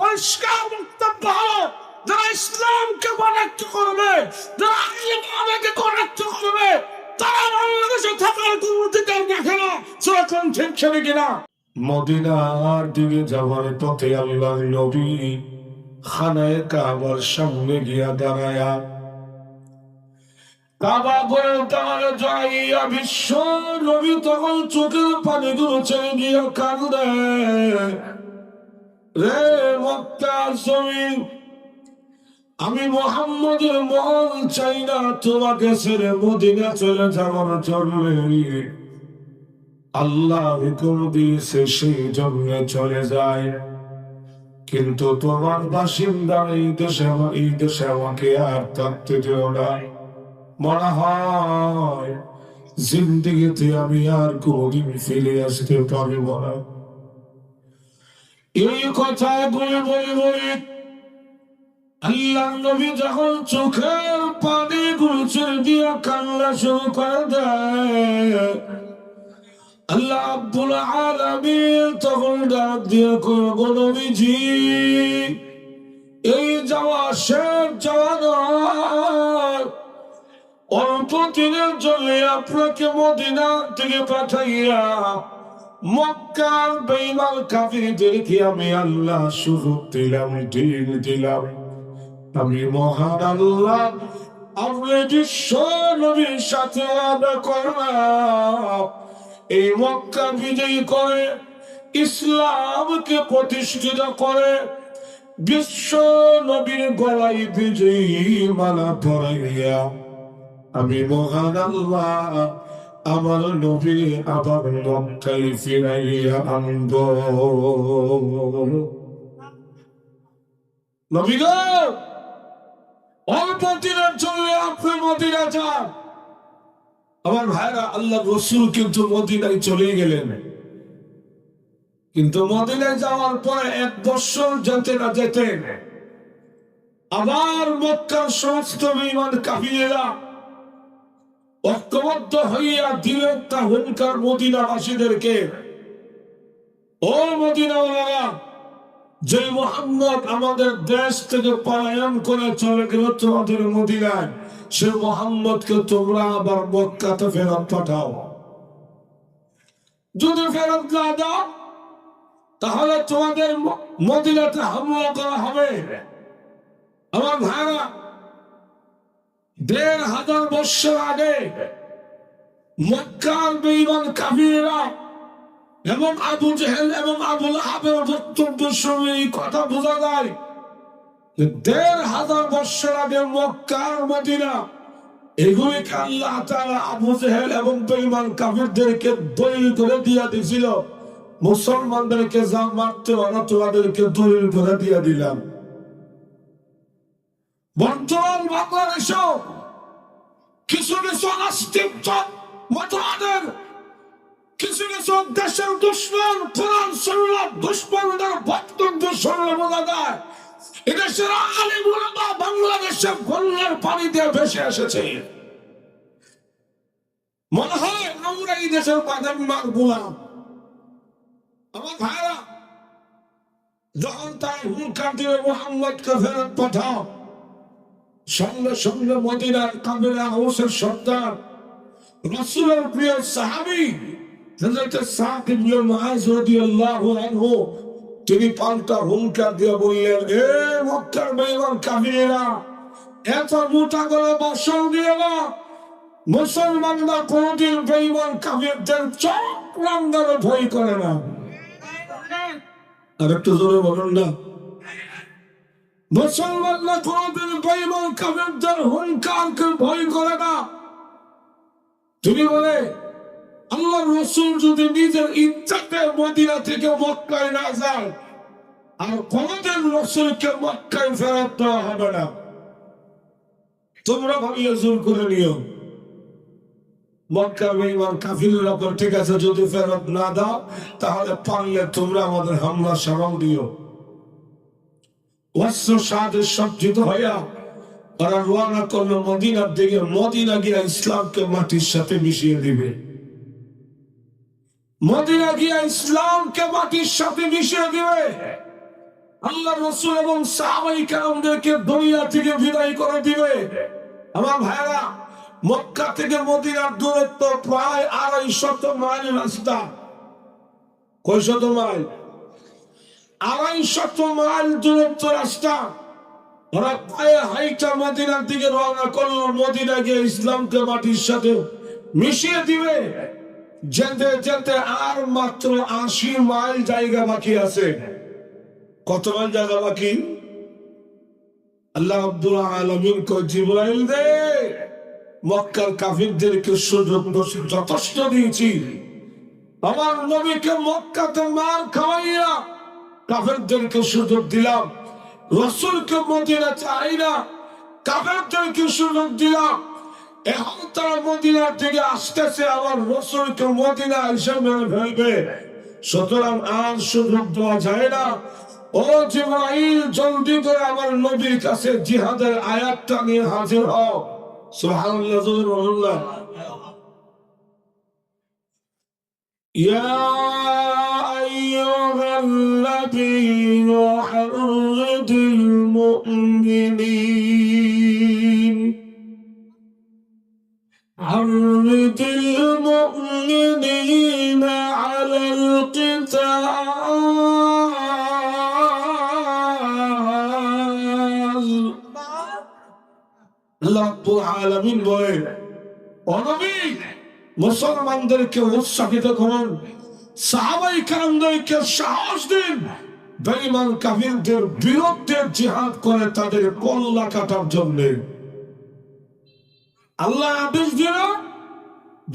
পরিষ্কার বক্তব্য হলো, যারা ইসলামকে কনেক্ট করবে, যারা ইমানকে কনেক্ট করবে, তারা বাংলাদেশে থাকার কোন অধিকার রাখে না। সেরকম ঠিক ছেড়ে কিনা? মদিনার দিকে যাওয়ার পথে আল্লাহর নবী খানায়ে কাবার সামনে গিয়া দাঁড়ায়া কাবা করে তার যাইয়া বিশ্ব নবী তখন চোখের পানি গুলো ছেড়ে দিয়ে কাঁদে, রে মক্কার জমিন, আমি মুহাম্মদের মন চাই না তোমাকে ছেড়ে মদিনা চলে যাওয়ার জন্য। আল্লাহ হুকুম দিয়েছে সেই জন্য চলে যায়, কিন্তু তোমার বাসিন্দা এই দেশে আমাকে আর থাকতে দিও না। মনে হয় জিন্দিগিতে আমি আর কোনদিন ফিরে আসতে পারব না। এই কথা বলে বলে বলে আল্লাহ নবী যখন চোখের পানি গুলছে দিয়ে কান্না শুরু করে দেয়, আল্লাহ রাব্বুল আলামিন তখন ডাক দিয়ে কইবো, নবীজি এই যাওয়া শেষ যাওয়া নয়, অল্প দিনের জন্য আপনাকে মদিনা থেকে পাঠাইয়া মক্কার বেঈমান কাফিরদেরকে আমি আল্লাহ সুযোগ দিলাম, ঢিল দিলাম। আমি মহান আল্লাহ আপনি বিশ্ব নবীর সাথে ওয়াদা করলাম, এই মক্কা বিজয়ী করে ইসলামকে প্রতিষ্ঠিত করে বিশ্ব নবীর গলায় বিজয়ী মালা পরাইয়া আমি মহান আল্লাহ আমার নবী আবার মক্কায় ফিরাইয়া আনব। নবী গো, অল্প দিনের জন্য আপনি মদিনা যান। আমার ভাইরা, আল্লাহ রসুল কিন্তু মদিনায় চলে গেলেন, কিন্তু মদিনায় যাওয়ার পরে 1 বছর যেতে না যেতে আবার মক্কার সমস্ত বেঈমান কাফিরেরা ঐক্যবদ্ধ হইয়া দিলেন তা হুঙ্কার মদিনাবাসীদেরকে, ও মদিনাওয়ালারা, যে মুহাম্মদ আমাদের দেশ থেকে পলায়ন করে চলে গেল তোমাদের মদিনায়, সে মুহাম্মদকে তোমরা আবার মক্কাতে ফেরত পাঠাও। যদি ফেরত না দাও তাহলে তোমাদের মদিনাতে হামলা করা হবে। আমার ভাইরা, 1500 বছর আগে মক্কার বেঈমান কাফিররা এবং আবু জেহেল এবং আবু লাহাবের বক্তব্য শুনে এই কথা বোঝা যায়, 1500 বছর আগে মক্কার মদিনা এগুলিকে আল্লাহ তাআলা আবু জেহেল এবং বেঈমান কাফিরদেরকে দলিল করে দিয়া দিয়েছিল, মুসলমানদেরকে যা মারতে ওরা তোমাদেরকে দলিল করে দিয়া দিলাম। বর্তমান বাংলাদেশেও কিছু কিছু নাস্তিক মতবাদের, কিছু কিছু দেশের দুশ্মন, কোরআন সুন্নাহ দুশ্মনদের বক্তব্য শুনলে বোঝা যায় এদেশের আলেম ওলামা বাংলাদেশে বন্যার পানি দিয়ে ভেসে এসেছে। মনে হয় আমরা এই দেশের বাদাম গোলাম। আমার ভাইরা, যখন তার হুঙ্কার দিয়ে মুহাম্মদকে ফেরত পাঠাও, সঙ্গে সঙ্গে মদিনার কাফেলা হাউসের সর্দার রাসূলের প্রিয় সাহাবী হযরত সাদ ইবনে মুআয রাদিয়াল্লাহু আনহু তিনি পাল্টা হুঙ্কার দিয়ে বললেন, এ মক্কার বেঈমান কাফিরেরা, এত মোটা করে বর্ষণ দিয়ে না, মুসলমানরা কোনদিন বেঈমান কাফিরদের চক্রান্তের ভয় করে না। আর একটু জোরে বলুন না। মুসলমানরা কোনদিন বেঈমান কাফিরদের হুঙ্কারকে ভয় করে না। তুমি বলে আল্লাহ রাসূল যদি নিজের ইচ্ছাতে মদিনা থেকে মক্কায় না যায়, আর কোনদিন রাসূলকে মক্কায় ফেরত দেওয়া হবে না। তোমরা ভাবিয়ে জোর করে নিও মক্কার বেঈমান কাফিররা, ঠিক আছে যদি ফেরত না দাও তাহলে পারলে তোমরা আমাদের হামলা সামাল দিও। অস্ত্র সাথে সজ্জিত হইয়া ওরা রওনা করলো মদিনার দিকে। মদিনা গিয়া ইসলামকে মাটির সাথে মিশিয়ে দিবে। মদিনা গিয়া ইসলামকে মাটির সাথে মিশিয়ে দিবে। আল্লাহ রাসূল এবং সাহাবায়ে কেরামদেরকে দুনিয়া থেকে বিদায় করে দিবে। আমার ভাইরা, মক্কা থেকে মদিনার দূরত্ব প্রায় 250 মাইল রাস্তা। কয়শত মাইল? 250 মাইল দূরত্ব রাস্তা। ওরা পায়ে হাইটা মদিনার দিকে রওনা করলো। মদিনা গিয়ে ইসলামকে মাটির সাথে মিশিয়ে দিবে। যেতে যেতে আর মাত্র 80 মাইল জায়গা বাকি আছে। কত মাইল জায়গা বাকি? আল্লাহ রাব্বুল আলামিন কয়, জিবরাইল দে, মক্কার কাফিরদেরকে সুযোগ যথেষ্ট দিয়েছি। আমার নবীকে মক্কাতে মার খাওয়াইয়া কাফেরদেরকে সুযোগ দিলাম। রাসূলকে মদিনা চাই না, কাফেরদেরকে সুযোগ দিলাম। এখন তারা মদিনা থেকে আসতেছে, আমার রাসূলকে মদিনা এসে মেরে ফেলবে। সুতরাং আর সুযোগ দেওয়া যায় না। ও জিবরাইল, জলদি করে আমার নবীর কাছে জিহাদের আয়াতটা নিয়ে হাজির হও। সুবহানাল্লাহ, সুবহানাল্লাহ। ইয়া আইয়ুহাল্লাযীনা হাররিদুল মুমিনিন হাররিদুল মুমিনিনা আলাল কিতাল। আল্লাহ রাব্বুল আলামিন বলেন, ও নবী, মুসলমানদেরকে উৎসাহিত করুন, সাহাবায়ে কেরামদেরকে সাহস দিন, বেঈমান কাফিরদের বিরুদ্ধে জিহাদ করে তাদের কল্লা কাটার জন্য। আল্লাহ আদেশ দিলেন,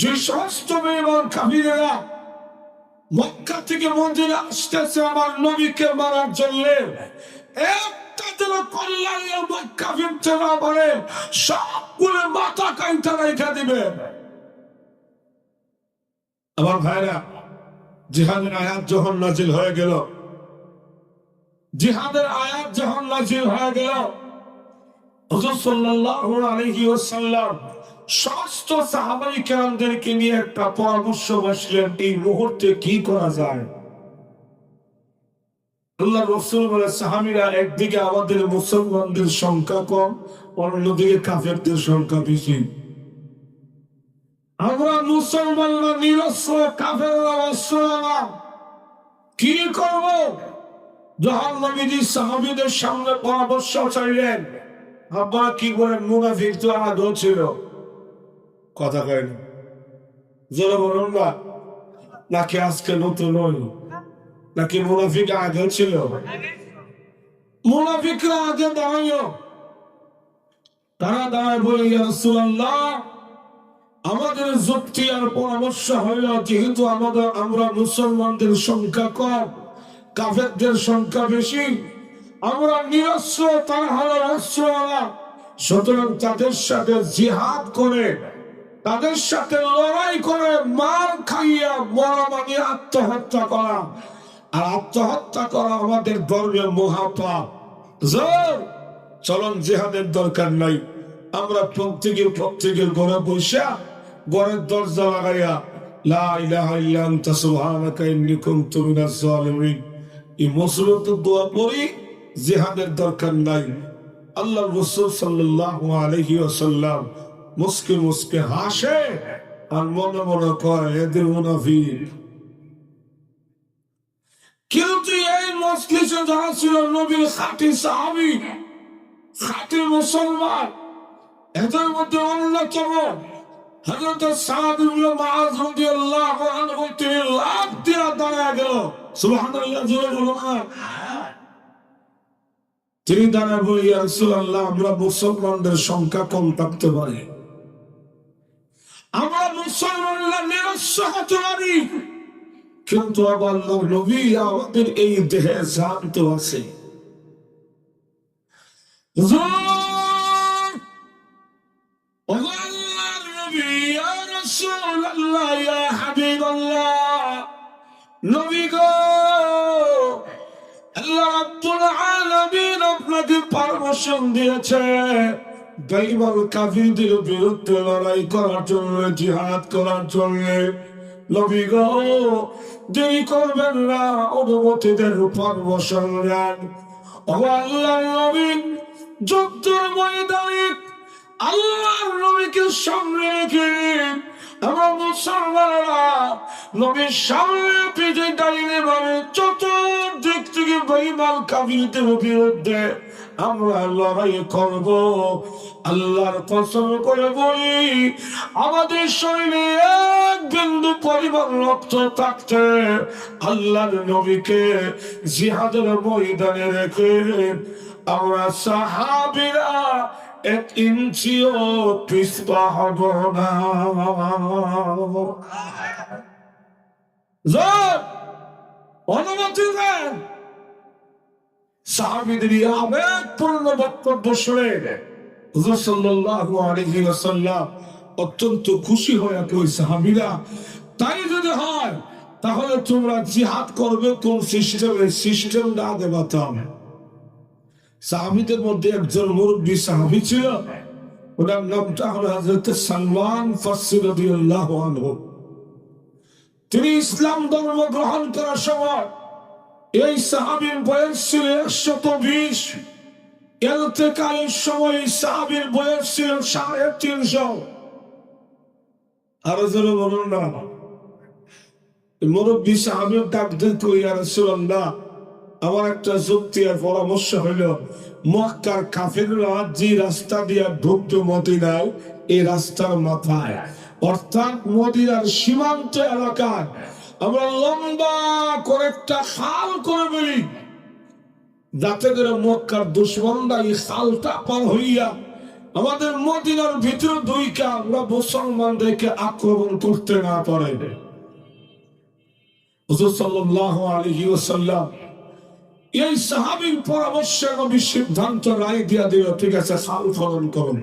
যে সমস্ত বেঈমান কাফিরেরা মক্কা থেকে মদিনা আসতেছে আমার নবীকে মারার জন্য, একটা কল্যাণ মক্কা ফিরতে না পারে, সবগুলো মাথা কাইটা রেখে দিবে। আমার ভাইরা, জিহাদের আয়াত যখন নাজিল হয়ে গেল, জিহাদের আয়াত যখন নাজিল হয়ে গেল, হুজুর সাল্লাল্লাহু আলাইহি ওয়াসাল্লাম সমস্ত সাহাবায়ে কেরামদেরকে নিয়ে একটা পরামর্শ বসলেন, এই মুহূর্তে কি করা যায়। আল্লাহ রাসূল বলে, সাহাবীরা, একদিকে আমাদের মুসলমানদের সংখ্যা কম, অন্যদিকে কাফেরদের সংখ্যা বেশি। আমরা মুসলমানরা নিরস্ত্র, কাফেররা অস্ত্রবান, কি করব? যখন নবীজি সাহাবীদের সামনে পরামর্শ চাইলেন, আপনারা কি করেন? মুনাফিক তো আদৌ ছিল, কথা কয় না, জোরে বলুন না, নাকি আজকে নতুন হইল, নাকি মুনাফিক আগে ছিল? মুনাফিকরা আগে দাঁড়াইল, তারা দাঁড়ায় বলে, ইয়া রাসূলুল্লাহ, আমাদের যুক্তি আর পরামর্শ হইল, যেহেতু আমরা মুসলমানদের সংখ্যা কম, কাফেরদের সংখ্যা বেশি, আমরা নিরস্ত্র, তারা হলো অস্ত্রওয়ালা, সুতরাং তাদের সাথে জিহাদ করে, তাদের সাথে লড়াই করে, মার খাইয়া মরা মানে আত্মহত্যা করা, আর আত্মহত্যা করা আমাদের ধর্মের মহাপাপ। চলন, জিহাদের দরকার নাই, আমরা প্রত্যেকের ঘরে বসে, ঘরের দরজা লাগাইয়া লা ইলাহা ইল্লা আনতা সুবহানাকা ইন্নী কুনতু মিনাজ জালিমিন, এই মুসলমানদের দোয়া পড়ি, জিহাদের দরকার নাই। আল্লাহ রাসূল সাল্লাল্লাহু আলাইহি ওয়াসাল্লাম মুস্কে মুস্কে হাসে আর মনে মনে কয়, এদের মুনাফিক। কিন্তু এই মজলিসে যারা ছিল নবীর খাঁটি সাহাবী, খাঁটি মুসলমান, এদের মধ্যে অন্যতম হযরত সাদ ইবনে মুআয রাদিয়াল্লাহু আনহু, তিনি লাফ দিয়ে দাঁড়ায় গেল। সুবহানাল্লাহ, জোরে বলুন না। তিনি দাঁড়ায় বলে, ইয়া রাসূলুল্লাহ, আমরা মুসলমানদের সংখ্যা কম থাকতে পারি, আমরা মুসলমানরা নিরস্ত্র হতে পারি, কিন্তু আল্লাহর নবী, আমাদের এই দেহে জান তো আছে। আল্লাহর নবী, ইয়া রাসূলুল্লাহ, ইয়া হাবিবাল্লাহ, নবী গো, আল্লাহ রাব্বুল আলামিন আপনাকে পারমিশন দিয়েছে বেঈমান কাফিরদের বিরুদ্ধে লড়াই করার জন্য, জিহাদ করার জন্য। নবী গো, দেরি করবেন না, অনুমতি দেন, পারমিশন দেন। আল্লাহর নবী যুদ্ধের ময়দানে আল্লাহর নবীকে সামনে রেখে আমরা মুসলমানরা নবীর সামনে পিঠে দাঁড়িয়ে ভাবে চতুর্দিক থেকে বেঈমান কাফিরদের বিরুদ্ধে আমরা লড়াই করব। আল্লাহর কসম করে বলি, আমাদের শরীরে এক বিন্দু পরিমাণ রক্ত থাকতে আল্লাহর নবীকে জিহাদের ময়দানে রেখে আমরা সাহাবীরা 1 ইঞ্চিও পিছপা হব না। অনুমতি দেন। সাহাবীদের আবেগপূর্ণ বক্তব্য শুনে হুজুর সাল্লাল্লাহু আলাইহি ওয়াসাল্লাম অত্যন্ত খুশি হয়ে কই, সাহাবীরা তাই যদি হয় তাহলে তোমরা জিহাদ করবে কোন সিস্টেমে? সিস্টেমটা আগে বাতাও। সাহাবীদের মধ্যে একজন মুরব্বী সাহাবী ছিল, ওনার নামটা হলো হযরত সালমান ফারসি রাদিয়াল্লাহু আনহু। তিনি ইসলাম ধর্ম গ্রহণ করার সময় এই সাহাবীর বয়স ছিল 120, ইন্তেকালের সময় সাহাবীর বয়স ছিল 350। আরো জোরে বলুন না। মুরব্বী সাহাবী ডাকতে কই, ইয়া রাসূলুল্লাহ, আমার একটা যুক্তি আর পরামর্শ হইল, মক্কার কাফিররা যে রাস্তা দিয়ে ঢুকতো মদিনায়, এই রাস্তার মাথায় অর্থাৎ মদিনার সীমান্ত এলাকায় আমরা লম্বা করে একটা খাল করে বলি, যাতে করে মক্কার দুশমনরা এই খালটা পার হইয়া আমাদের মদিনার ভিতরে ঢুইকা আমরা মুসলমানদেরকে আক্রমণ করতে না পারে। হুজুর সাল্লাল্লাহু আলাইহি ওয়াসাল্লাম এই সাহাবীর পরামর্শে নবী সিদ্ধান্ত রায় দিয়া দিল, ঠিক আছে খাল খনন করুন।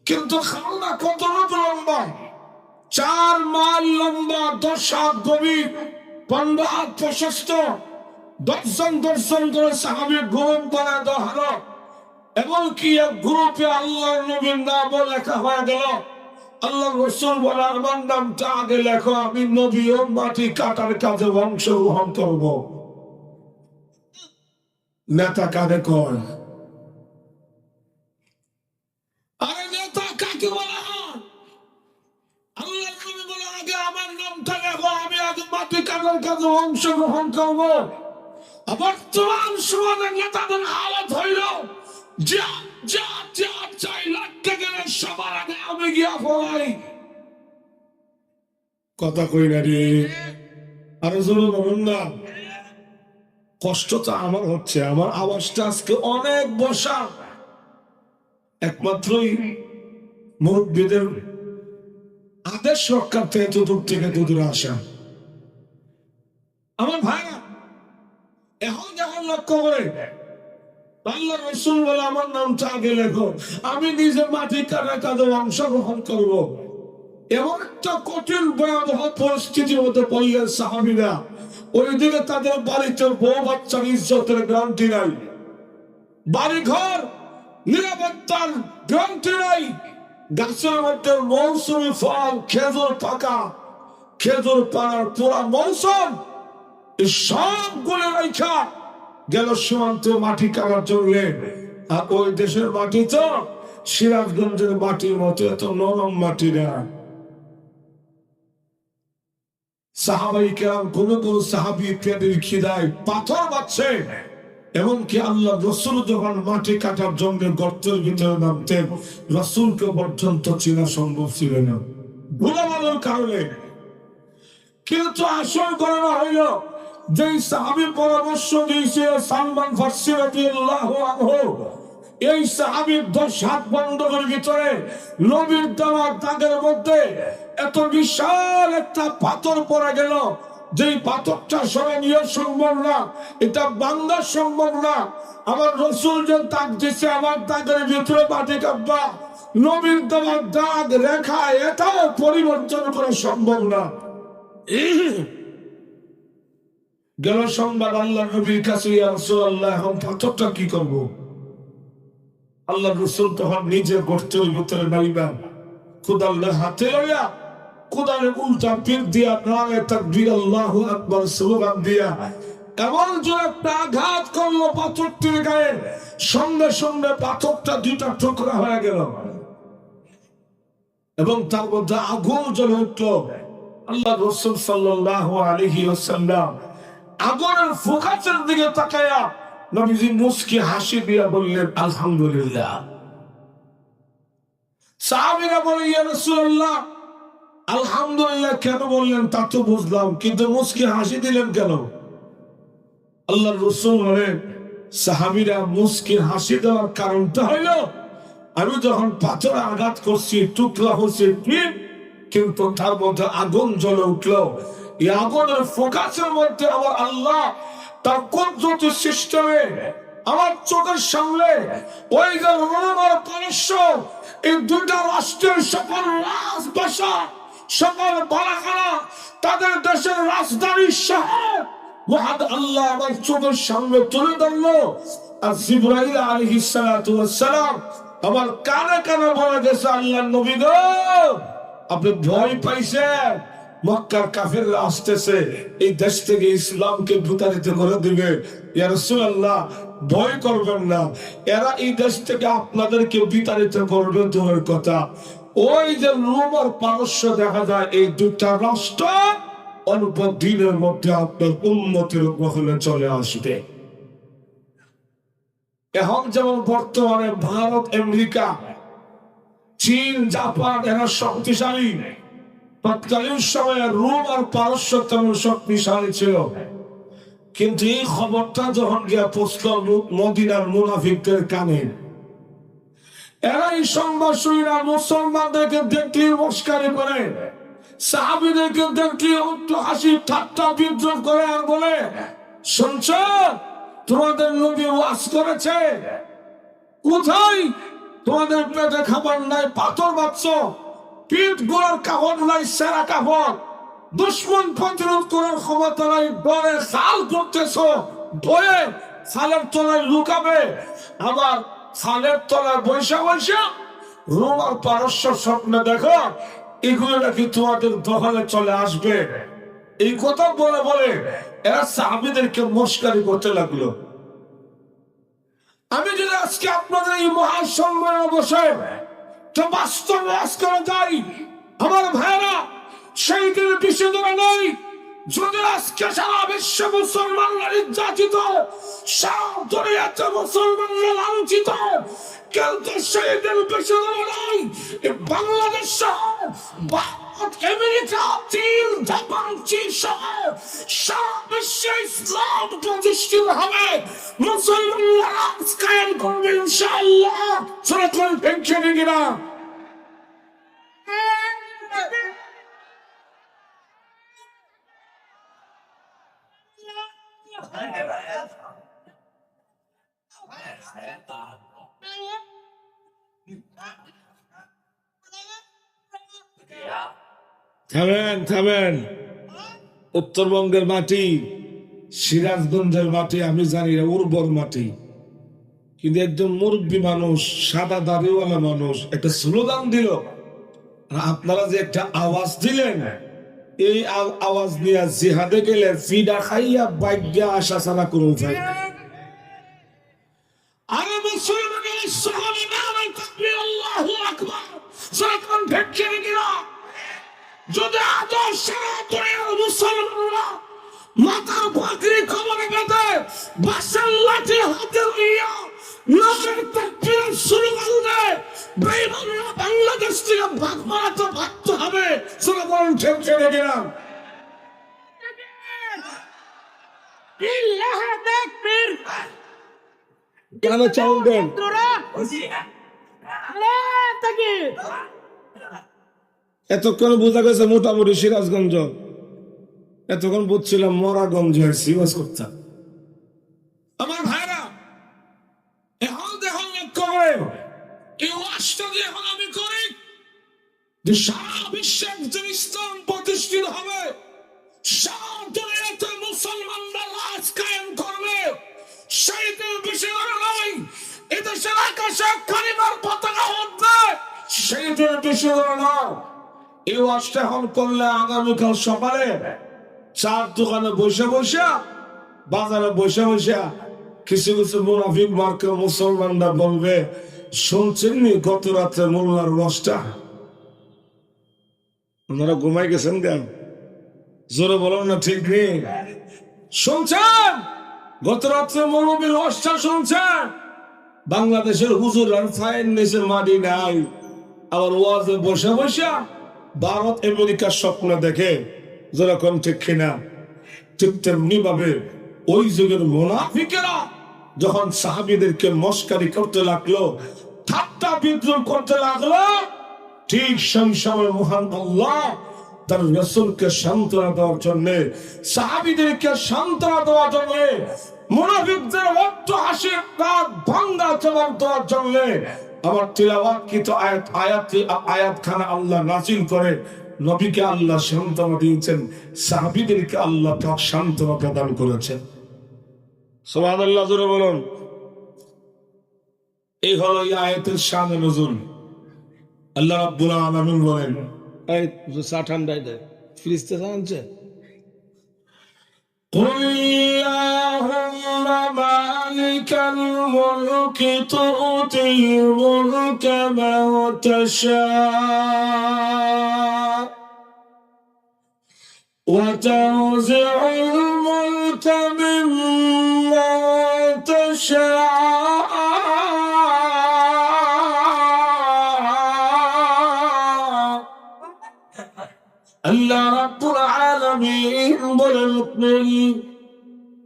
কিন্তু খালটা কত লম্বা? 4 মাইল লম্বা, 10 হাত গভীর, 15 হাত প্রশস্ত। 10 জন করে সাহাবীর গ্রুপ বানায় দেওয়া হলো, এবং কি এক গ্রুপে আল্লাহর নবীর নাম লেখা হয়ে গেল। আল্লাহ রাসূল বলে, আমার নামটা আগে লেখো, আমি নবীও মাটি কাটার কাজে অংশগ্রহণ করব। নেতা কাকে কয়? আরে নেতা কাকে বলা হয়? আল্লাহর নবী বলে, আগে আমার নামটা লেখো, আমি আগে মাটি কাটার কাজে অংশগ্রহণ করব। বর্তমান সমাজের নেতাদের হালত হইল, যা যা যা চাই লাগতে গেলে সবার আগে আমি গিয়া পড়াই। কথা কই না রে, আরো জোরে বলুন না। কষ্টটা আমার হচ্ছে, আমার আওয়াজটা আজকে অনেক বসা, একমাত্রই মুরব্বীদের আদেশ রক্ষার্থে এত দূর থেকে দূরে আসা। আমার ভাইরা এখন যখন লক্ষ্য করে আল্লাহ রাসূল বলে, আমার নামটা আগে লেখো, আমি নিজে মাটি কাটা কাজে অংশগ্রহণ করব। এমন একটা কঠিন ভয়াবহ পরিস্থিতির মধ্যে পড়লেন সাহাবীরা। ওইদিকে তাদের বাড়িতে বউ বাচ্চার ইজ্জতের গ্যারান্টি নাই, বাড়ি ঘর নিরাপত্তার গ্যারান্টি নাই, গাছের মধ্যে মৌসুমি ফল, খেজুর পাকা, খেজুর পাড়ার পুরা মৌসুম, সবগুলো রেখা গেল সীমান্ত মাটি কাটার জন্য। আর ওই দেশের মাটি তো সিরাজগঞ্জের মাটির মতো এত নরম মাটি না। সাহাবাই কেরাম কোন কোন সাহাবী পেটের খিদায় পাথর বাচ্ছে, এমনকি আল্লাহ রাসূল যখন মাটি কাটার জন্য গর্তের ভিতরে নামতেন, রাসূলকে পর্যন্ত চেনা সম্ভব ছিল না গোলামানোর কারণে। কিন্তু আসল ঘটনা হইল, যে সাহাবী পরামর্শ দিয়েছে সালমান ফারসি রাদিয়াল্লাহু আনহু, এই সাহাবীর 10 হাত বন্ধকের ভিতরে নবীর দেওয়া দাগের মধ্যে এত বিশাল একটা পাথর পড়ে গেল, যেই পাথরটা সরানো সম্ভব না, এটা বাংলা সম্ভব না। আমার রাসূল যে দাগ দিয়েছে, আমার দাগের ভিতরে মাটি কাটবা, নবীর দেওয়া দাগ রেখা এটাও পরিবর্তন করা সম্ভব না। গেল সংবাদ আল্লাহ নবীর কাছে, ইয়া রাসূলুল্লাহ, এখন পাথরটা কি করব? আল্লাহ রাসূল তখন নিজে গর্তের ভিতরে নামিবেন, খুদাল্লাহ হাতে লইয়া কোদালের উল্টা পিঠ দিয়া নারে তাকবীর আল্লাহু আকবার স্লোগান দিয়া এমন জোরে একটা আঘাত করলো পাথরটির গায়ে, সঙ্গে সঙ্গে পাথরটা দুইটা টুকরা হয়ে গেল এবং তার মধ্যে আগুন জ্বলে উঠল। আল্লাহ রাসূল সাল্লাল্লাহু আলাইহি ওয়াসাল্লাম আগুনের ফোকাসের দিকে তাকায়া নবীজি মুস্কি হাসি দিয়া বললেন, আলহামদুলিল্লাহ। সাহাবীরা বলে, ইয়া রাসূলুল্লাহ, আলহামদুলিল্লাহ কেন বললেন তা তো বুঝলাম, কিন্তু মুস্কি হাসি দিলেন কেন? আল্লাহ রাসূল বলেন, সাহাবীরা মুস্কি হাসি দেওয়ার কারণটা হইল, আমি যখন পাথরে আঘাত করছি টুকরা হচ্ছে ঠিক, কিন্তু তার মধ্যে আগুন জ্বলে উঠল। এই আগুনের ফোকাসের মধ্যে আমার আল্লাহ তার কুদরতি সিস্টেমে আমার চোখের সামনে ওই যে রোমার পারস্য, এই দুইটা রাষ্ট্রের সকল রাজবাসা, সকল বালাখানা, তাদের দেশের রাজধানী শহর মহান আল্লাহ আমার চোখের সামনে তুলে ধরলো। আর জিবরাইল আলাইহিস সালাতু ওয়াস সালাম আমার কানে কানে বলে গেছে, আল্লাহর নবী গো, আপনি ভয় পাইছেন, মক্কার কাফেররা আসতেছে, এই দেশ থেকে ইসলামকে বিতাড়িত করে দিবে। ইয়া রাসূলুল্লাহ, ভয় করবেন না, এরা এই দেশ থেকে আপনাদেরকে বিতাড়িত করবে দূরের কথা, ওই যে রোম আর পারস্য দেখা যায়, এই দুটা রাষ্ট্র অল্প দিনের মধ্যে আপনার উন্নতির গ্রহণে চলে আসবে। এখন যেমন বর্তমানে ভারত, আমেরিকা, চীন, জাপান এরা শক্তিশালী, তৎকালীন সময়ে রোম আর পারস্য তেমন শক্তিশালী ছিল। কিন্তু এই খবরটা যখন গিয়া পৌঁছল মদিনার মুনাফিকদের কানে, এরা এই সংবাদ শুনিয়া মুসলমানদেরকে দেখলে মস্কারি করে, সাহাবীদেরকে দেখলে একটু হাসি ঠাট্টা বিদ্রোহ করে আর বলে, শুনছ তোমাদের নবী ওয়াজ করেছে, কোথায় তোমাদের পেটে খাবার নাই, পাথর বাঁধছ, পিঠ গোড়ার কাপড় নাই, সেরা কাপড়, দুশ্মন প্রতিরোধ করার ক্ষমতা নাই, ডরে সাল করতেছ, ভয়ে সালের তলায় লুকাবে, আবার সালের তলায় বৈশা বৈশা রোম আর পারস্য স্বপ্ন দেখো, এগুলো নাকি তোমাদের দখলে চলে আসবে। এই কথা বলে বলে এরা সাহাবীদেরকে মস্কারি করতে লাগলো। আমি যদি আজকে আপনাদের এই মহাসম্মেলনে বসে তো বাস্তব ওয়াজ করা যায়, আমার ভাইরা সেই দিনের পিছিয়ে ধরা নেই। যদি আজকে সারা বিশ্ব মুসলমানরা নির্যাতিত, সারা দুনিয়াতে মুসলমানরা লাঞ্ছিত, কিন্তু সেই দিন পিছিয়ে ধরা নেই। বাংলাদেশ সহ ভারত, আমেরিকা, চীন, জাপান, চীন সহ সারা বিশ্বে ইসলাম প্রতিষ্ঠিত হবে, মুসলমানরা রাজ কায়েম করবে ইনশাআল্লাহ। সরকার ভেঙে দিবে না। থামেন থামেন, উত্তরবঙ্গের মাটি, সিরাজগঞ্জের মাটি আমি জানি উর্বর মাটি, কিন্তু একজন মুরব্বী মানুষ, সাদা দাড়িওয়ালা মানুষ একটা স্লোগান দিল, আপনারা যে একটা আওয়াজ দিলেন, এই আওয়াজ নিয়ে জিহাদে গেলে ফিডা খাইয়া বাইজ্ঞা আসা ছাড়া কোনো উপায় নেই। আরে মুসলমানের সকলে নামে তাকবীর, আল্লাহু আকবার, সরকার ভেঙে দিবে না। যদি আদর্শ মুসলমানরা মাথার পাগড়ি কবরে বেঁধে বাসার লাঠি হাতে লইয়া নজর তাকবীর শুরু করবে, বেঈমানরা বাংলাদেশ থেকে ভাগ মারাতে বাধ্য হবে। সুবহান ছেড়ে গেলাম। আল্লাহু তাকবীর। কেন চাউবেন? আল্লাহু তাকবীর। এতক্ষণ বোঝা গেছে মোটামুটি সিরাজগঞ্জ, এতক্ষণ বুঝছিলাম মরাগঞ্জ সিওয়াজ করতাম। আমার ভাইরা এখন দেখুন, লক্ষ্য করে এই ওয়াজটা যে এখন আমি করি, যে সারা বিশ্বে একজন ইসলাম প্রতিষ্ঠিত হবে, সারা দুনিয়াতে মুসলমানরা রাজ কায়েম করবে, সেইটার বিষয় নয় এদেশের আকাশে কালিমার পতাকা উঠবে, সেইটার বিষয় নয়। এই ওয়াজটা এখন করলে আগামীকাল সকালে চার দোকানে বসে বসে বাজারে বসে বসে কিছু কিছু মুনাফিক মার্কা মুসলমানরা বলবে, শুনছেন নি গত রাত্রে মোল্লার রসটা? ওনারা ঘুমাই গেছেন কেন? জোরে বলেন না ঠিক নেই? শুনছেন গত রাত্রে মৌলবীর রসটা শুনছেন? বাংলাদেশের হুজুর আর ফাইন নিচে মাটি নাই, আবার ওয়াজে বসে বসে ভারত আমেরিকার স্বপ্ন দেখে। যেরকম ঠিক কিনা? ঠিক তেমনি ভাবে ওই যুগের মুনাফিকেরা যখন সাহাবীদেরকে মস্কারি করতে লাগলো, ঠাট্টা বিদ্রুপ করতে লাগলো, ঠিক সেই সময় মহান আল্লাহ তার রাসূলকে সান্ত্বনা দেওয়ার জন্য, সাহাবীদেরকে সান্ত্বনা দেওয়ার জন্য, মুনাফিকদের রক্ত হাসি দাঁত ভাঙ্গা জবাব দেওয়ার জন্য আমার তিলাওয়াতকৃত আয়াতখানা আল্লাহ নাযিল করে নবীকে আল্লাহ সান্ত্বনা দিয়েছেন, সাহাবীদেরকে আল্লাহ পাক সান্ত্বনা প্রদান করেছেন। সুবহানাল্লাহ, জোরে বলুন। এই হলো এই আয়াতের শান নুজুল। আল্লাহ রাব্বুল আলামিন বলেন, এই চা ঠান্ডায় দেয়, ফ্রিজতে আনছে। قل اللهم مالك الملك تؤتي الملك من تشاء وتنزع الملك ممن تشاء আল্লাহ রাব্বুল আলামিন বলেন,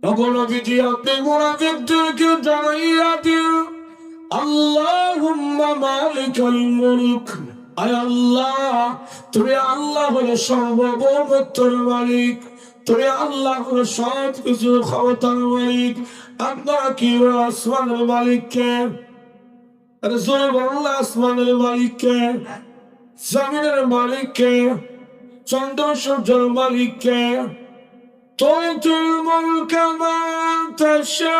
তখন বিধি আপনি মুনাফিকদেরকে জানাইয়া দিন, আল্লাহুম্মা মালিকাল মুলক, আয় আল্লাহ তুমি আল্লাহ হলে সর্বভৌমত্বের মালিক, তুমি আল্লাহ হলে সব কিছু ক্ষমতার মালিক। আপনারা কি আসমানের মালিককে? আরে জোরে বলুন, আসমানের মালিককে, জমিনের মালিককে, চন্দ্র সূর্যের মালিককে। তুতিল মুলকা মান তাশা,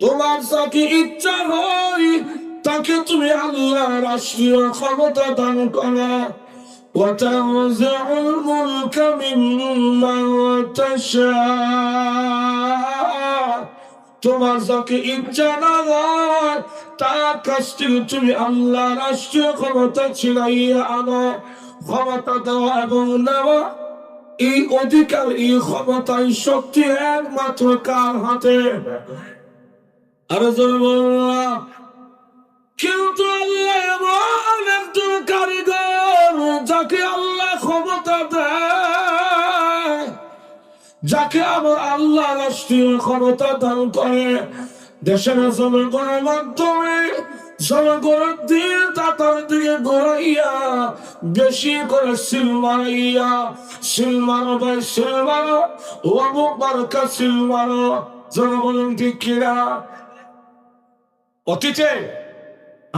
তোমার যাকে ইচ্ছা হয় তাকে তুমি আল্লাহ রাষ্ট্রীয় ক্ষমতা দান করো। ওয়া তানজিউল মুলকা মিম্মান তাশা, তোমার যাকে ইচ্ছা না হয় তার কাছ থেকে তুমি আল্লাহ রাষ্ট্রীয় ক্ষমতা ছিনাইয়া আনো। ক্ষমতা দেওয়া এবং নেওয়া, এই অধিকার, এই ক্ষমতা, এই শক্তি একমাত্র কার হাতে? আরো জোরে বললাম। কিন্তু আল্লাহ এমন একজন কারিগর, যাকে আল্লাহ ক্ষমতা দেয়, যাকে আবার আল্লাহ রাষ্ট্রীয় ক্ষমতা দান করে, দেশের জনগণের মাধ্যমে জনগণের দিন তাতার দিকে ঘুরাইয়া বেশি করে সিল মারাইয়া, সিল মারো ভাই সিল মারো, ও অমুক বারকা সিল মারো। জনগণ ঠিক কিনা? অতীতে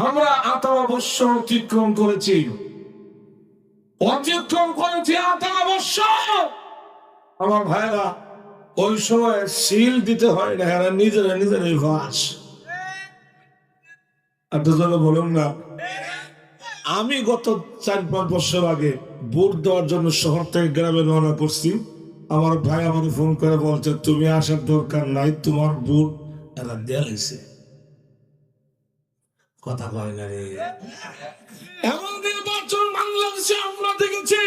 আমরা 18 বৎসর অতিক্রম করেছি, 18 বৎসর। আমার ভাইরা, ওই সময় সিল দিতে হয় না, এরা নিজেরা নিজেরাই ঘাস। আপনারা বলুন না। আমি গত 4-5 বছর আগে ভোট দেওয়ার জন্য শহর থেকে গ্রামে রওনা করছি। আমার ভাই আমার ফোন করে বলছে, তুমি আসার দরকার নাই, তোমার ভোট এরা দেয়া হয়েছে। কথা কয় না রে। এমন নির্বাচন বাংলাদেশে আমরা দেখেছি,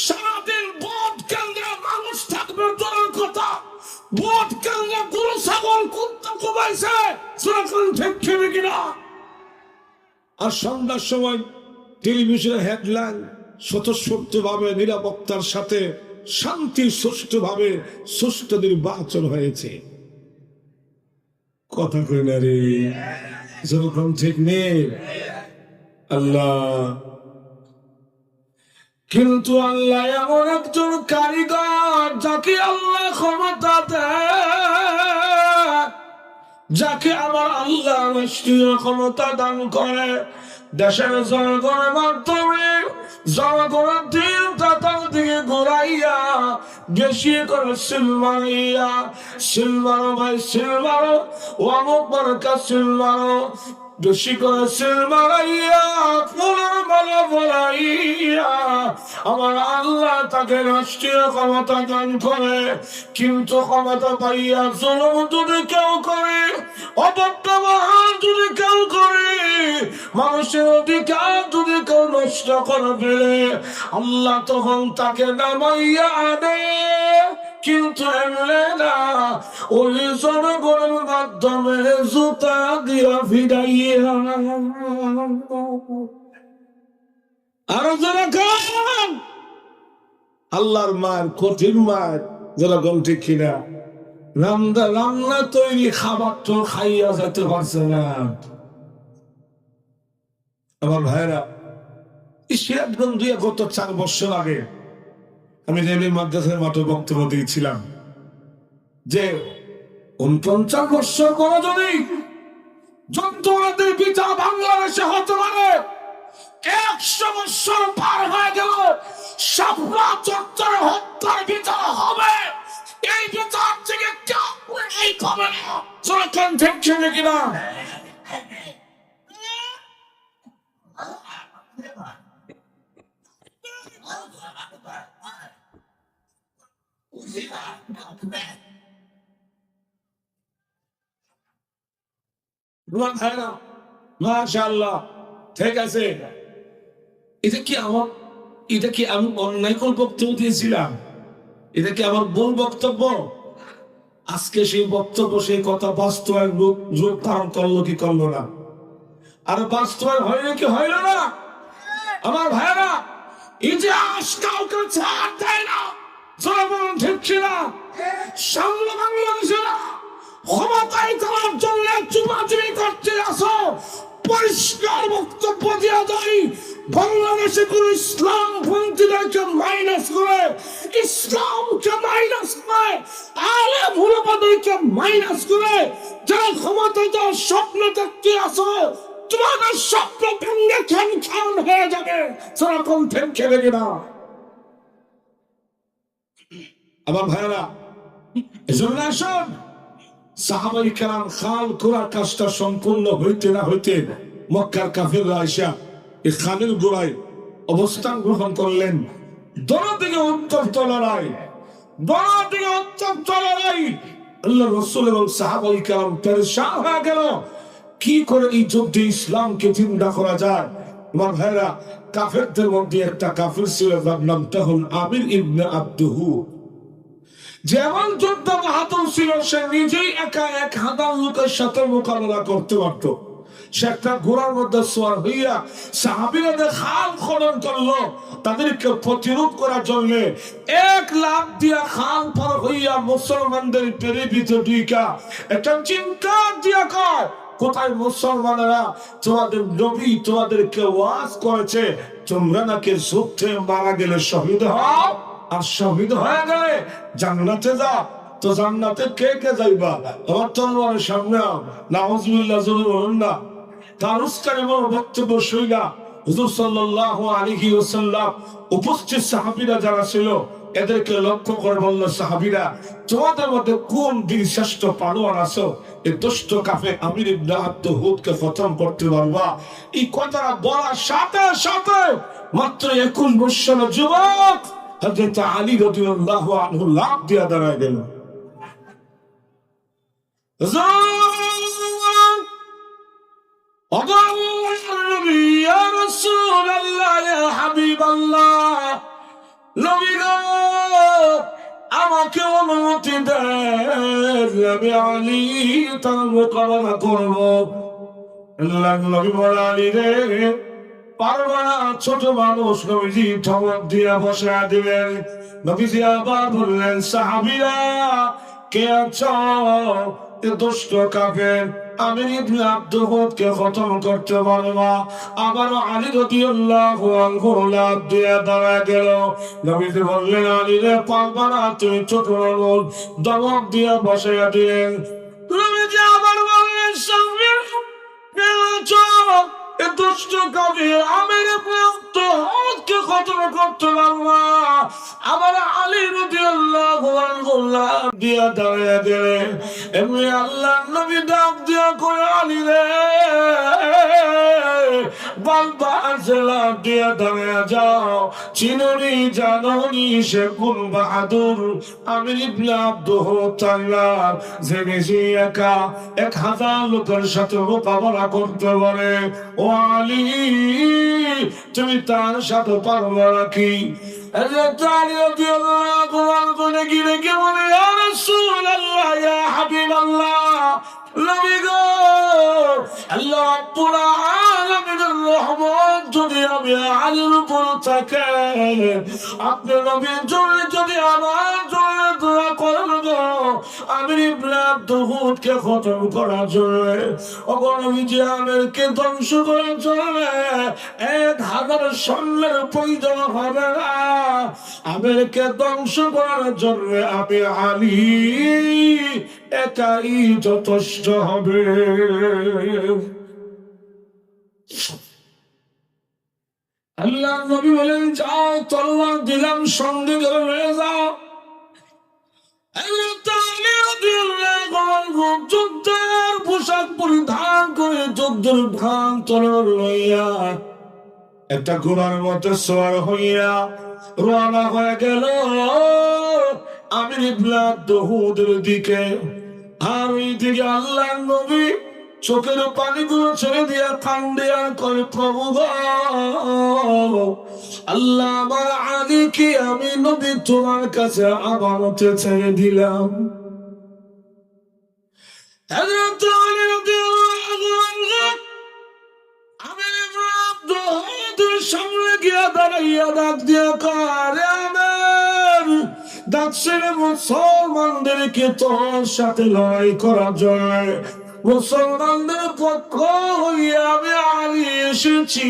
সারাদিন ভোট কেন্দ্রে মানুষ থাকবে দলের কথা, ভোট কেন্দ্রে গরু ছাগল কুত্তা কোবাইছে, সেরকম ঠিক খেবে কিনা? আর সন্ধ্যার সময় টেলিভিশনে হেডলাইন, স্বতঃস্ফূর্তভাবে নিরাপত্তার সাথে শান্তি সুষ্ঠুভাবে সুষ্ঠু নির্বাচন হয়েছে। কথা কই না রে, যেরকম ঠিক নেই। আল্লাহ, কিন্তু আল্লাহ এমন একজন কারিগর, যাকে আল্লাহ ক্ষমতা দেয়, যাকে আমার আল্লাহ রাষ্ট্রীয় ক্ষমতা দান করে, দেশের জনগণের মাধ্যমে জনগণের দিন তাতার দিকে ঘুরাইয়া বেশি করে সিল মারাইয়া, সিল মারো ভাই সিল মারো, ও অমুক বারকা সিল মারো। বেশি করে সিল মারাইয়া ফুলের মালা বলাইয়া আমার আল্লাহ তাকে রাষ্ট্রীয় ক্ষমতা দান করে। কিন্তু ক্ষমতা পাইয়া জুলুম যদি কেউ করে, অপব্যবহার যদি কেউ করে, মানুষের অধিকার যদি কেউ নষ্ট করে ফেলে, আল্লাহ তখন তাকে নামাইয়া আনে। কিন্তু এমনি না, ওই জনগণের মাধ্যমে জুতা দিয়া ফিরাইয়া। আরো যারা খান আল্লাহর মার কঠিন মার, যারা গম ঠিক কিনা, রান্না তৈরি খাবার তো খাইয়া যেতে পারছে না। আমার ভাইরা, সিরাজগঞ্জ গত 4 বছর আগে আমি রেলের মাদ্রাসার মাঠে বক্তব্য দিয়েছিলাম যে 49 বছর পর যদি যন্ত্রণাদের বিচার বাংলাদেশে হতে পারে, 100 বছর পার হয়ে গেল শাপলা চত্বরে হত্যার বিচার হবে। এই বিচার থেকে কেউ এই হবে না। সরকার দেখছে কিনা? মাশাআল্লাহ, ঠিক আছে। এটা কি আমি অন্যায় করে বক্তব্য দিয়েছিলাম? এটা কি আমার ভুল বক্তব্য? আজকে সেই বক্তব্য, সেই কথা বাস্তবায়ন রূপ ধারণ করলো কি করলো না? আর বাস্তবায়ন হয় নাকি হইল না? আমার ভাইরা, ইতিহাস কাউকে ছাড় দেয় না। জনগণ ঠিক ছিল, সামনে বাংলাদেশেরা ক্ষমতায় যাওয়ার জন্য চুপাচুপি করতে আসো। পরিষ্কার বক্তব্য দেওয়া যায়, বাংলাদেশে কোন ইসলাম পন্থীদেরকে মাইনাস করে, ইসলামকে মাইনাস করে, আলে ভুলবাদীকে মাইনাস করে যারা ক্ষমতায় যাওয়ার স্বপ্ন দেখতে আসো, তোমাদের স্বপ্ন ভেঙে খান খান হয়ে যাবে। সেরকম খেলে কিনা? আমার ভাইরা, এজন্য আসুন, সাহাবায়ে কেরাম খাল খোঁড়ার কাজটা সম্পূর্ণ হইতে না হইতে মক্কার কাফেররা আইসা এই খালের গোড়ায় অবস্থান গ্রহণ করলেন। দরদিকে উত্তপ্ত লড়াই, দরদিকে উত্তপ্ত লড়াই। আল্লাহ রাসূল এবং সাহাবায়ে কেরাম পেরেশান হয়ে গেল, কি করে এই যুদ্ধে ইসলামকে জিন্দা করা যায়। আমার ভাইরা, কাফেরদের মধ্যে একটা কাফের ছিল, তার নামটা হল আমির ইবনে আব্দুহু। যেমন যুদ্ধ বাহাদুর ছিল, সে নিজেই একা 1000 লোকের সাথে মোকাবেলা করতে পারত। সে একটা ঘোড়ার মধ্যে সওয়ার হইয়া সাহাবীদের খাল খনন করলো, তাদেরকে প্রতিরোধ করার জন্য 1 লাখ দিয়া খাল পার হইয়া মুসলমানদের পেরে ভিতরে ঢুকা একটা চিন্তা দিয়া কয়, কোথায় মুসলমানেরা? তোমাদের নবী তোমাদেরকে ওয়াজ করেছে, তোমরা নাকি যুদ্ধে মারা গেলে শহীদ হও, আর শহীদ হয়ে গেলে জান্নাতে যাও। তো জান্নাতে কে কে যাইবা? আমার তলোয়ারের সামনে নাউজুবিল্লাহ জোরে বলুন না। তার উস্কানি বড় বক্তব্য শুইলা হুজুর সাল্লাল্লাহু আলাইহি ওয়াসাল্লাম উপস্থিত সাহাবীরা যারা ছিল এদেরকে লক্ষ্য করে বলল, সাহাবীরা, তোমাদের মধ্যে কোন বীর শ্রেষ্ঠ পালোয়ান আছো? এই দুষ্ট কাফের আমির ইবনে আব্দুহুদকে খতম করতে পারবা? এই কথাটা বলার সাথে সাথে মাত্র 21 বছরের যুবক হযরত আলী রাদিয়াল্লাহু আনহু লাফ দিয়ে দাঁড়ায় গেল। ইয়া রাসূলুল্লাহ, ইয়া হাবিবাল্লাহ, নবী গো, আমাকে অনুমতি দেন, আমি আলী তার মোকাবেলা করব। নবী বলেন, আলী রে, পারবা না, ছোট মানুষ। নবীজি ধমক দিয়া বসা দিলেন। নবীজি আবার বললেন, সাহাবীরা কে আছো? এ দুষ্ট কাফের আমির ইবনে আব্দুহুদকে খতম করতে পারবা? আবার আলী রাদিয়াল্লাহু আনহু লাফ দিয়ে দাঁড়ায় গেল। নবীজি বললেন, আলী রে, পারবা না, তুমি ছোট মানুষ। ধমক দিয়া বসাইয়া দিলেন। নবীজি আবার বললেন, সাহাবীরা কে আছো? এ দুষ্ট কাফের আমির ইবনে কে খতম করতে পারবো আমার আলী রাদিয়াল্লাহু আনহু দিয়া দাঁড়িয়ে গেলেন এমনি আল্লাহ নবী ডাক দিয়া কই আলী রে বাবা আসলা দিয়া দাঁড়িয়ে যাও চিনুনি জানুনি সে কোন বাহাদুর আমির ইবনে আব্দুহ তাল্লাহ যে বেশি একা 1000 লোকের সাথে মোকাবেলা করতে পারে ও আলী তুমি তার সাথে পারবে নাকি যদি আমি আলীর উপর থাকে আপনি নবীর জন্য যদি আমার জন্য দোয়া করেন আমি ইবনে আব্দুহকে খতম করার জন্য অগণবিজি আমেরকে ধ্বংস করার জন্য 1000 সৈন্যের প্রয়োজন হবে না আমেরকে ধ্বংস করার জন্য আমি আলী একাই যথেষ্ট হবে আল্লাহ নবী বলেন যাও তলোয়ার দিলাম সঙ্গে করে যাও যুদ্ধের পোশাক পরিধান করে যুদ্ধের ভান তলোয়ার লইয়া একটা ঘোড়ার মতো সওয়ার হইয়া রওনা হয়ে গেল আমির ইবনে আব্দুহুদের দিকে আর ওই দিকে আল্লাহ নবী চোখের পানিগুলো ছেড়ে দিয়া কান্দে আর করে প্রভু আল্লাহ আমার আলীকে আমি নবী তোমার কাছে আমানতে ছেড়ে দিলাম সামনে গিয়া দাঁড়াইয়া ডাক দিয়া কারে আমার ডাকছেন মুসলমানদেরকে তোর সাথে লড়াই করা যায় মুসলমানদের পক্ষ হইয়া আমি আলী এসেছি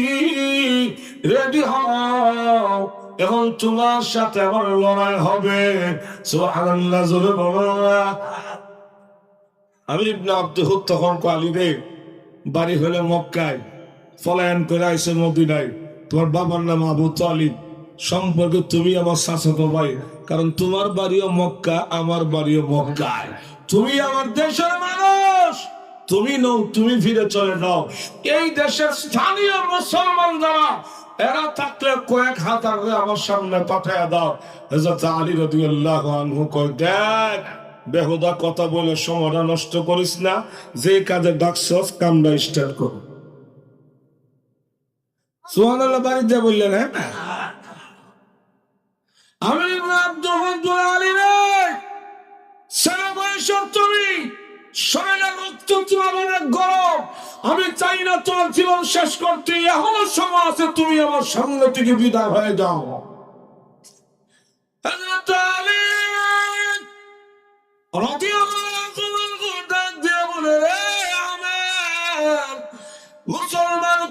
রেডি হও এখন তোমার সাথে আমার লড়াই হবে সুবহানাল্লাহ জোরে বলো আমির ইবনে আব্দুহ তখন আলী রে বাড়ি হলো মক্কায় পলায়ন করে আইসে মদিনায় তোমার বাবার নাম আবু তালিব সম্পর্কে তুমি আমার চাচাতো ভাই কারণ তোমার বাড়িও মক্কা আমার বাড়িও মক্কায় তুমি আমার দেশের মানুষ তুমি নও তুমি ফিরে চলে যাও এই দেশের স্থানীয় মুসলমান যারা এরা থাকলে কয়েক হাজার আমার সামনে পাঠায় দাও হযরত আলী রাদিয়াল্লাহু আনহু কয় দেখ বেহুদা কথা বলে সময়টা নষ্ট করিস না যে কাজে ডাকছস কামটা স্টার্ট কর সুবহানাল্লাহ বাড়িতে বললেন হ্যাঁ আমি আব্দুল আলী রে সারা বয়স তুমি শরীরের রক্ত তোমার অনেক গরম আমি চাই না তোমার জীবন শেষ করতে এখনো সময় আছে তুমি আমার সামনে থেকে বিদায় হয়ে যাও মুসলমান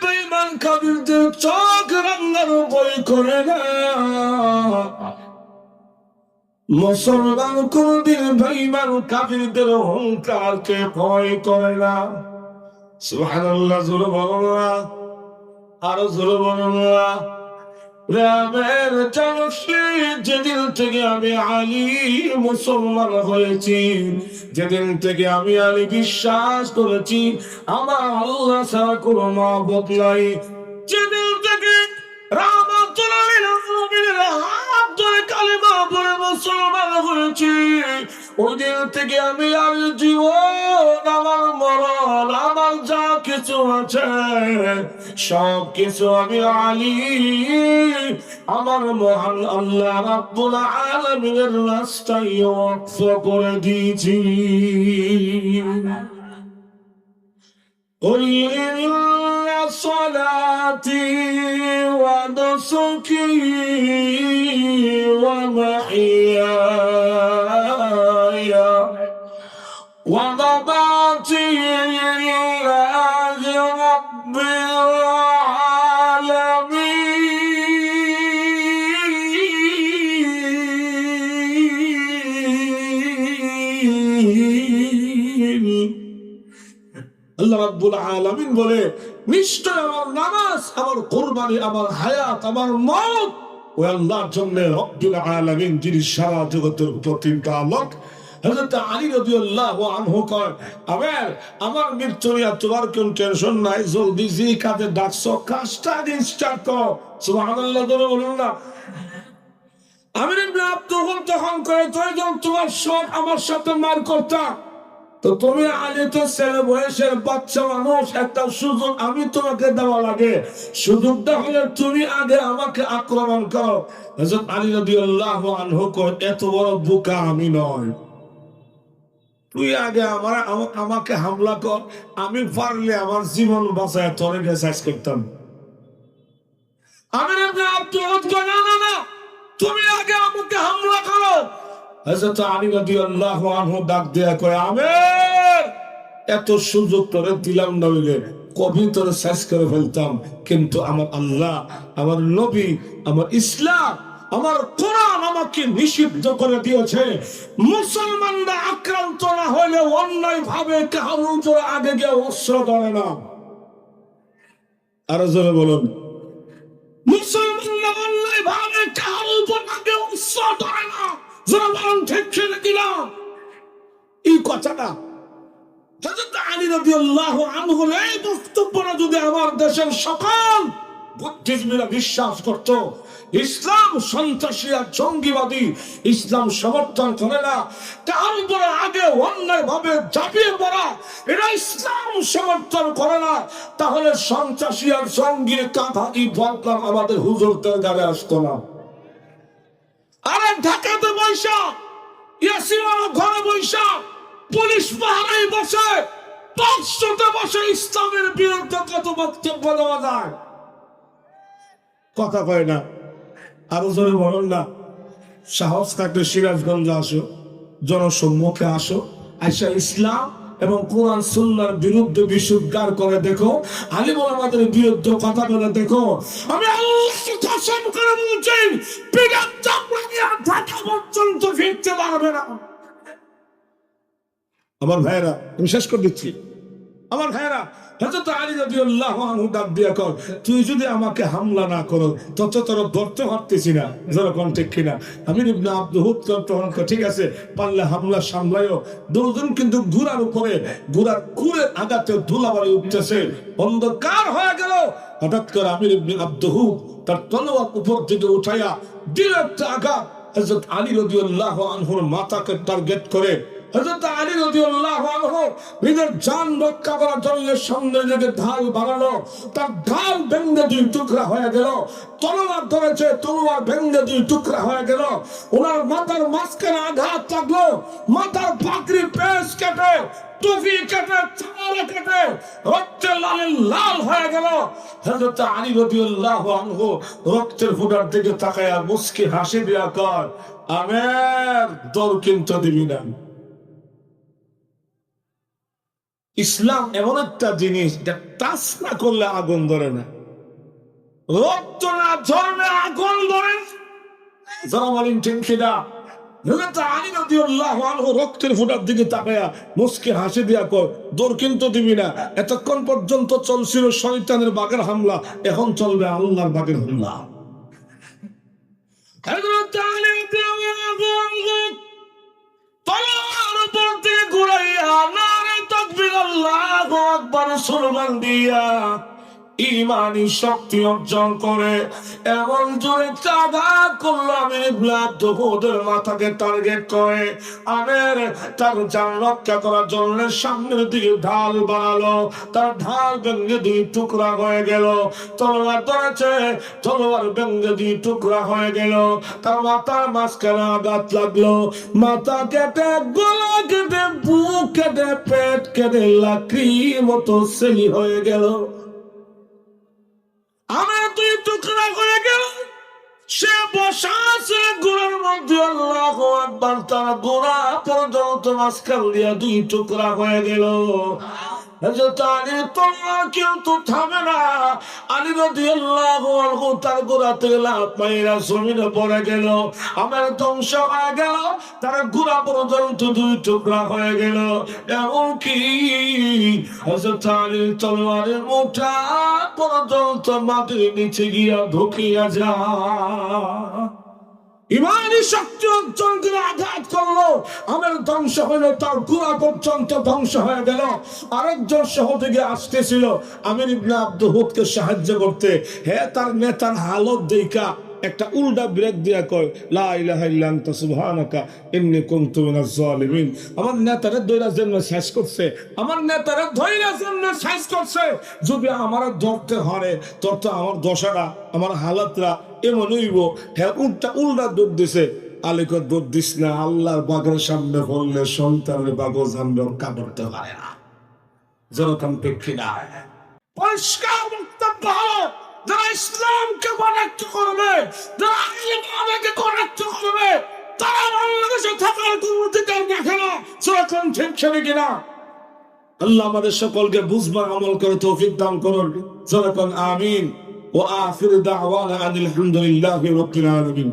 বেঈমান কাফিরদের চোখ রাঙানো বই করে না মুসলমান কোনদিন বেঈমান কাফিরদের অহংকারকে ভয় করে না সুবহানাল্লাহ জোরে বলো না আরো জোরে বলো না রামের জানসি যেদিন থেকে আমি আলী মুসলমান হয়েছি যেদিন থেকে আমি আলী বিশ্বাস করেছি আমার আল্লাহ ছাড়া কোনো মাবুদ নাই যেদিন থেকে কালিমা পড়ে মুসলমান হয়েছি ওই দিন থেকে আমি আর জীবন আমার মরণ আমার যা কিছু আছে সব কিছু আমি আলী আমার মহান আল্লাহ রাব্বুল আলামিনের রাস্তায় ওয়াকফ করে দিয়েছি قل إن صلاتي ونسكي ومحياي ومماتي لله رب العالمين আল্লাহ রাব্বুল আলামিন বলে নিশ্চয় আমার নামাজ, আমার কুরবানি, আমার হায়াত, আমার মওত ওই আল্লাহর জন্য রব্বুল আলামিন, যিনি সারা জগতের প্রতিটা আলোক। হযরত আলী রাদিয়াল্লাহু আনহু কয়, আমার মৃত্যু নিয়ে তোমার কোন টেনশন নাই, জলদি যে কাজে ডাকছো কাজটা আগে স্টার্ট করো। সুবহানাল্লাহ ধরে বলুন না। আমির ইবনে আব্দুল তখন কয়, তুই যখন তোমার সব আমার সাথে মার করতা, তো তুমি আলী তো ছেলে বয়সের বাচ্চা মানুষ, একটা সুযোগ আমি তোমাকে দেওয়া লাগে, সুযোগটা হলে তুমি আগে আমাকে আক্রমণ করো। হযরত আলী রাদিয়াল্লাহু আনহু কয়, এত বড় বোকা আমি নয়, তুই আগে আমাকে হামলা কর, আমি পারলে আমার জীবন বাঁচায় তোরে শেষ করতাম। আমির ইবনে আব্দুল কয়, না না না, তুমি আগে আমাকে হামলা করো। হযরত আলী রাদিয়াল্লাহু আনহু ডাক দেয়া কয়, আমির, এত সুযোগ তোরে দিলাম না হইলে কবি তোরে শেষ করে ফেলতাম, কিন্তু আমার আল্লাহ, আমার নবী, আমার ইসলাম, আমার কোরআন আমাকে নিষিদ্ধ করে দিয়েছে, মুসলমানরা আক্রান্ত না হলে অন্যায় ভাবে কারোর আগে গিয়ে অস্ত্র ধরে না। আরো জোরে বলুন, মুসলমানরা অন্যায় ভাবে কারোর আগে অস্ত্র ধরে না। যারা বলেন ঠিক ছিল কিনা এই কথাটা? হযরত আলী রাদিয়াল্লাহু আনহু এই বক্তব্যটা যদি আমার দেশের সকল বুদ্ধিজীবীরা বিশ্বাস করত, ইসলাম সন্ত্রাসী আর জঙ্গিবাদী, ইসলাম সমর্থন করে না, তার উপরে আগে অন্যায় ভাবে ঝাঁপিয়ে পড়া, এরা ইসলাম সমর্থন করে না, তাহলে সন্ত্রাসী আর জঙ্গির কথা কি বলতাম আমাদের হুজুরদের গায়ে আসতো না। আরে ঢাকাতে বৈশা, ইয়াসিনের ঘরে বৈশা, পুলিশ পাহারায় বসে, টকশোতে বসে ইসলামের বিরুদ্ধে কত বক্তব্য দেওয়া যায়, কথা কয় না। আরো জোরে বলুন না। সাহস থাকলে সিরাজগঞ্জ আসো, জনসম্মুখে আসো, আইসা ইসলাম এবং কোরআন সুন্নাহর বিরুদ্ধে বিশুদ্ধার করে দেখো, আলিম ওলামাদের বিরুদ্ধে কথা বলে দেখো। আমি আল্লাহকে কসম করে বলছি, বিগত চাপড়া নিয়ে ঢাকা পর্যন্ত ফিরতে পারবে না। আমার ভাইয়েরা, আমি শেষ করে দিচ্ছি। আমার ভাইয়েরা, হযরত আলী রাদিয়াল্লাহু আনহু ডাক দিয়া কর, তুই যদি আমাকে হামলা না করো তত তোর ধরতে পারতেছি না, যেরকম ঠিক কিনা? আমির ইবনে আব্দুল তখন ঠিক আছে, পারলে হামলা সামলায়ও। দুজন কিন্তু ঘোড়ার উপরে, ঘোড়ার খুঁড়ের আঘাতে ধুলাবাড়ি উঠতেছে, অন্ধকার হয়ে গেল। হঠাৎ করে আমির ইবনে আব্দুল তার তলোয়ার উপর থেকে উঠাইয়া ডিরেক্ট আঘাত হযরত আলী রাদিয়াল্লাহু আনহুর মাথাকে টার্গেট করে। হযরত আলী রাদিয়াল্লাহু আনহু নিজের জান রক্ষা করার জন্য সামনে দিকে ঢাল বাড়ালো, তার ঢাল ভেঙে দুই টুকরা হয়ে গেল। তলোয়ার ধরেছে, তলোয়ার ভেঙে দুই টুকরা হয়ে গেল। ওনার মাথার মাঝখানে আঘাত লাগলো, মাথার পাগড়ি পেশ কেটে, টুপি কেটে, চামড়া কেটে রক্তে লাল লাল হয়ে গেল। হযরত আলী রাদিয়াল্লাহু আনহু রক্তের ফোঁটার দিকে তাকায়া মুস্কি হাসি দিয়া কয়, আমের দল কিন্তু দিবি না। ইসলাম এমন একটা জিনিস, এটা টাচ না করলে আগুন ধরে না, রক্ত না ঝরলে আগুন ধরে। যারা বলেন ঠিক কিনা? আলী রাদিয়াল্লাহু আনহু রক্তের ফোঁটার দিকে তাকায়া মুস্কি হাসি দিয়া কয়, দৌড় কিন্তু দিবি না। এতক্ষণ পর্যন্ত চলছিল শয়তানের বাগের হামলা, এখন চলবে আল্লাহর বাগের হামলা। হযরত আলী রাদিয়াল্লাহু আনহু তলোয়ার উপর দিয়ে ঘুরাইয়া নারে তাকবীর আল্লাহু আকবার স্লোগান দিয়া ইমানি শক্তি অর্জন করে এমন জোরে আঘাত করলো, আমি ওদের মাথাকে টার্গেট করে আমের তার জান রক্ষা করার জন্য সামনের দিকে ঢাল বাড়ালো, তার ঢাল ভেঙে দুই টুকরা হয়ে গেল। তলোয়ার ধরেছে, তলোয়ার ভেঙে দুই টুকরা হয়ে গেল। তার মাথার মাঝখানে আঘাত লাগলো, মাথা কেটে, গলা কেটে, বুক কেটে, পেট কেটে লাকড়ির মতো সেলি হয়ে গেল। আমার দুই টুকরা হয়ে গেল। সে বসা আছে গোড়ার মধ্যে, আল্লাহু আকবার, তার গোড়া পর্যন্ত মাঝখান দিয়া দুই টুকরা হয়ে গেল। হযরত আলী তলোয়ার কিন্তু থামে না। আলী রাদিয়াল্লাহু আনহু তার ঘোড়া থেকে লাফ মাইরা জমিনে পড়ে গেল। আমার ধ্বংস হয়ে গেল, তার ঘোড়া পর্যন্ত দুই টুকরা হয়ে গেল। এমনকি হযরত আলীর তলোয়ারের মোটা পর্যন্ত মাটির নিচে গিয়া ঢুকিয়া যায়। ইমানি শক্তি অর্জন করে আঘাত করলো, আমার ধ্বংস হইলো, তার ঘোড়া পর্যন্ত ধ্বংস হয়ে গেল। আরেকজন সহযোগী আসতেছিল আমির ইবনে আব্দুহুদকে সাহায্য করতে। হ্যাঁ, তার নেতার হালত দেখা একটা উল্টা ব্রেক দিয়া কয়, লা ইলাহা ইল্লা আনতা সুবহানাকা ইন্নী কুনতু মিনাজ জালিমিন। আমার নেতারে দইরা জন্য শেষ করছে, আমার নেতারে ধইরা জন্য শেষ করছে। যদি আমার ধরতে হয় তোর তো আমার দশাটা, আমার হালাতরা এমন হইব। হ্যাঁ, উল্টা দুধ দিছে। আলিকর দুধ দিস না, আল্লাহর বাগের সামনে বললে সন্তানের বাগর জানবে রক্ষা করতে পারে না। যেরকম প্রেক্ষী না, পরিষ্কার বক্তব্য হলো, যারা ইসলামকে কনেক্ট করবে, যারা ইমানকে কনেক্ট করবে, তারা বাংলাদেশে থাকার কোন অধিকার দেখে না। সেরকম ঠিক ছেলে কিনা? আল্লাহ আমাদের সকলকে বুঝবার আমল করে তৌফিক দান করুন। যেরকম আমিন। ওয়া আখির দাওয়ানা আনিল হামদুলিল্লাহি রাব্বিল আলামিন।